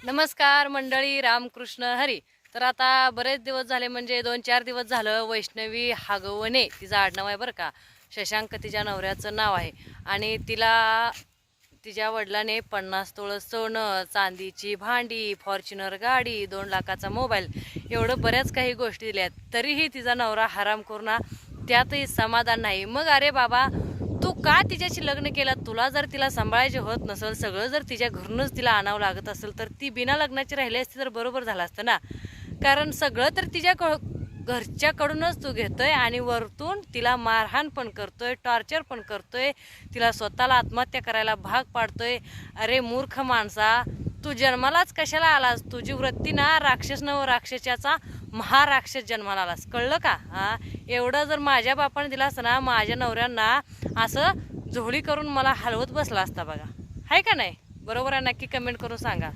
नमस्कार मंडळी, रामकृष्ण हरी. तर आता बरेच दिवस झाले, म्हणजे 2-4 दिवस झालं वैष्णवी हागवणे तिचं आडनाव आहे बरं का. शशांक तिच्या नवऱ्याचं नाव आहे. आणि तिला तिच्या वडिलांनी 50 तोळं सोनं, चांदीची भांडी, फॉर्च्युनर गाडी, 2 लाखाचा मोबाईल, एवढं बऱ्याच काही गोष्टी दिल्यात. तरीही तिचा नवरा हराम करून त्यातही समाधान नाही. मग अरे बाबा, तू का तिच्याशी लग्न केलं? तुला जर तिला सांभाळायचे होत नसेल, सगळं जर तिच्या घरूनच तिला आणावं लागत असेल, तर ती बिना लग्नाची राहिली असती तर बरोबर झालं असतं ना. कारण सगळं तर तिच्या घरच्याकडूनच तू घेतोय आणि वरतून तिला मारहाण पण करतोय, टॉर्चर पण करतोय, तिला स्वतःला आत्महत्या करायला भाग पाडतोय. अरे मूर्ख माणसा, तू जन्मालाच कशाला आलास? तुझी वृत्ती ना राक्षस नव राक्षसाचा महाराक्षस जन्माला आलास, कळलं का? एवढं जर माझ्या बापाने दिला असतं ना, माझ्या नवऱ्यांना असं झोळी करून मला हलवत बसला असता बघा. आहे का नाही? बरोबर आहे? नक्की कमेंट करून सांगा.